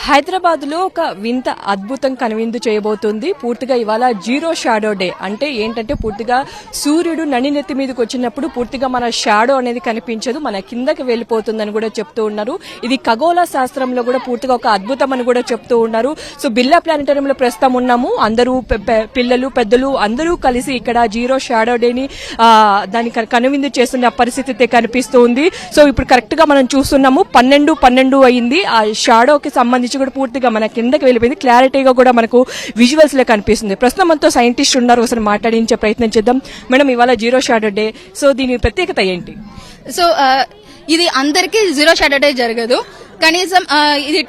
హైదరాబాద్ లో ఒక వింత అద్భుతం కనువిందు చేయబోతుంది. పూర్తిగా ఇవాళ జీరో షాడో డే. అంటే ఏంటంటే పూర్తిగా సూర్యుడు నడినెత్తి మీదకి వచ్చినప్పుడు పూర్తిగా మన షాడో అనేది కనిపించదు, మన కిందకి వెళ్ళిపోతుందని కూడా చెప్తూ ఉన్నారు. ఇది ఖగోళ శాస్త్రంలో కూడా పూర్తిగా ఒక అద్భుతం అని కూడా చెప్తూ ఉన్నారు. సో బిర్లా ప్లానిటోరియంలో ప్రస్తుతం ఉన్నాము. అందరూ పిల్లలు పెద్దలు అందరూ కలిసి ఇక్కడ జీరో షాడో డేని దాని కనువిందు చేస్తున్న పరిస్థితి అయితే కనిపిస్తూ ఉంది. సో ఇప్పుడు కరెక్ట్ గా మనం చూస్తున్నాము 12 అయింది. ఆ షాడోకి సంబంధించి కూడా పూర్తిగా మన కిందకి వెళ్ళిపోయింది. క్లారిటీగా కూడా మనకు విజువల్స్ లో కనిపిస్తుంది. ప్రస్తుతం మనతో సైంటిస్ట్ ఉన్నారు, ఒకసారి మాట్లాడించే ప్రయత్నం చేద్దాం. మేడం, ఇవాళ జీరో షాడో డే, సో దీని ప్రత్యేకత ఏంటి? సో ఇది అందరికీ జీరో షాడో డే జరగదు. కనీసం ఇది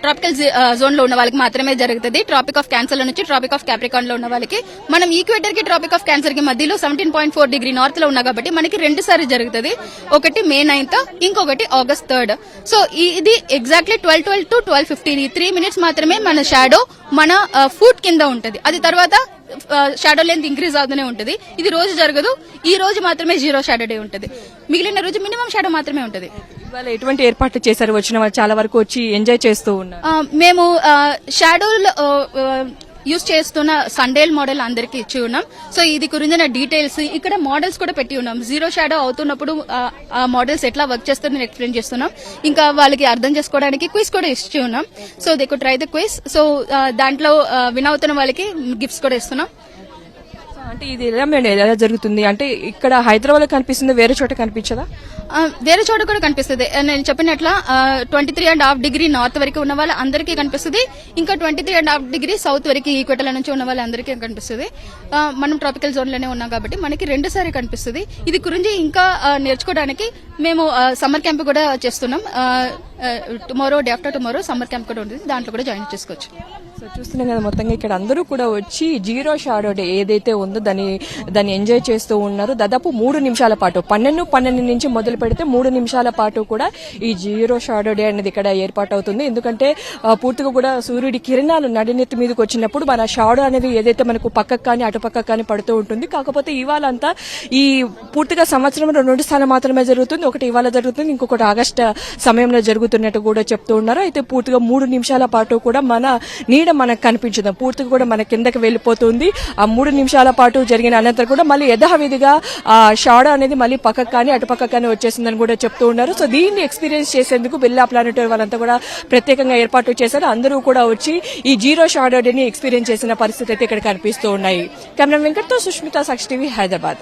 ట్రాపికల్ జోన్ లో ఉన్న వాళ్ళకి మాత్రమే జరుగుతుంది. ట్రాపిక్ ఆఫ్ క్యాన్సర్ లో నుంచి ట్రాపిక్ ఆఫ్ క్యాప్రికాన్ లో ఉన్న వాళ్ళకి, మనం ఈక్వేటర్ కి ట్రాపిక్ ఆఫ్ క్యాన్సర్ కి మధ్యలో 17.4 డిగ్రీ నార్త్ లో ఉన్నా కాబట్టి మనకి 2 సార్లు జరుగుతుంది. ఒకటి May 9th, ఇంకొకటి August 3rd. సో ఇది ఎగ్జాక్ట్లీ 12:12 to 12:15 3 minutes మాత్రమే మన షాడో మన ఫుట్ కింద ఉంటది. అది తర్వాత షాడో లెంత్ ఇంక్రీజ్ అవుతూనే ఉంటది. ఇది రోజు జరగదు. ఈ రోజు మాత్రమే జీరో షాడో డే ఉంటది. మిగిలిన రోజు మినిమం షాడో మాత్రమే ఉంటది. ఇవాళ ఎటువంటి ఏర్పాట్లు చేశారు? వచ్చిన వాళ్ళు చాలా వరకు వచ్చి ఎంజాయ్ చేస్తూ ఉన్నారు. మేము షాడో యూజ్ చేస్తున్న సండేల్ మోడల్ అందరికి ఇచ్చి ఉన్నాం. సో ఇది గురించిన డీటెయిల్స్ ఇక్కడ మోడల్స్ కూడా పెట్టి ఉన్నాం. జీరో షాడో అవుతున్నప్పుడు ఆ మోడల్స్ ఎట్లా వర్క్ చేస్తుందని ఎక్స్ప్లెయిన్ చేస్తున్నాం. ఇంకా వాళ్ళకి అర్థం చేసుకోవడానికి క్విజ్ కూడా ఇచ్చి ఉన్నాం. So they could try the quiz. So దాంట్లో విన్ అవుతున్న వాళ్ళకి గిఫ్ట్స్ కూడా ఇస్తున్నాం. అంటే ఇది ఎలా జరుగుతుంది? అంటే ఇక్కడ హైదరాబాద్ లో కనిపిస్తుంది, వేరే చోట కనిపించదా? వేరే చోట కూడా కనిపిస్తుంది. నేను చెప్పినట్ల 23.5 డిగ్రీ నార్త్ వరకు ఉన్న వాళ్ళ అందరికీ కనిపిస్తుంది. ఇంకా 23.5 డిగ్రీ సౌత్ వరకు ఈక్వేటర్ నుంచి ఉన్న వాళ్ళందరికీ కనిపిస్తుంది. మనం ట్రాపికల్ జోన్ లోనే ఉన్నాం కాబట్టి మనకి 2 సార్లు కనిపిస్తుంది. ఇది గురించి ఇంకా నేర్చుకోవడానికి మేము సమ్మర్ క్యాంప్ కూడా చేస్తున్నాం. Tomorrow day after tomorrow summer camp కూడా ఉంటుంది. దాంట్లో కూడా జాయిన్ చేసుకోవచ్చు. సో చూస్తున్నాం కదా, మొత్తంగా ఇక్కడ అందరూ కూడా వచ్చి జీరో షాడో డే ఏదైతే ఉందో దాన్ని ఎంజాయ్ చేస్తూ ఉన్నారు. దాదాపు 3 నిమిషాల పాటు 12 నుంచి మొదలు పెడితే 3 నిమిషాల పాటు కూడా ఈ జీరో షాడో డే అనేది ఇక్కడ ఏర్పాటు అవుతుంది. ఎందుకంటే పూర్తిగా కూడా సూర్యుడి కిరణాలు నడినెత్తి మీదకి వచ్చినప్పుడు మన షాడో అనేది ఏదైతే మనకు పక్కకు కానీ అటుపక్క కానీ పడుతూ ఉంటుంది. కాకపోతే ఇవాళ అంతా ఈ పూర్తిగా సంవత్సరంలో 2 సార్లు మాత్రమే జరుగుతుంది. ఒకటి ఇవాళ జరుగుతుంది, ఇంకొకటి ఆగస్టు సమయంలో జరుగుతున్నట్టు కూడా చెప్తూ ఉన్నారు. అయితే పూర్తిగా 3 నిమిషాల పాటు కూడా మన నీడ మనకు కనిపించదు, పూర్తిగా కూడా మన కిందకి వెళ్లిపోతుంది. ఆ 3 నిమిషాల పాటు జరిగిన అనంతరం కూడా మళ్ళీ యథావిధిగా ఆ షాడో అనేది మళ్ళీ పక్కకు కానీ అటుపక్క కానీ వచ్చేసిందని కూడా చెప్తూ ఉన్నారు. సో దీన్ని ఎక్స్పీరియన్స్ చేసేందుకు బిర్లా ప్లానిటోరియం వాళ్ళంతా కూడా ప్రత్యేకంగా ఏర్పాటు చేశారు. అందరూ కూడా వచ్చి ఈ జీరో షాడో డేని ఎక్స్పీరియన్స్ చేసిన పరిస్థితి అయితే ఇక్కడ కనిపిస్తూ ఉన్నాయి. కెమెరా వెంకట్తో సుష్మిత, సాక్షి టీవీ, హైదరాబాద్.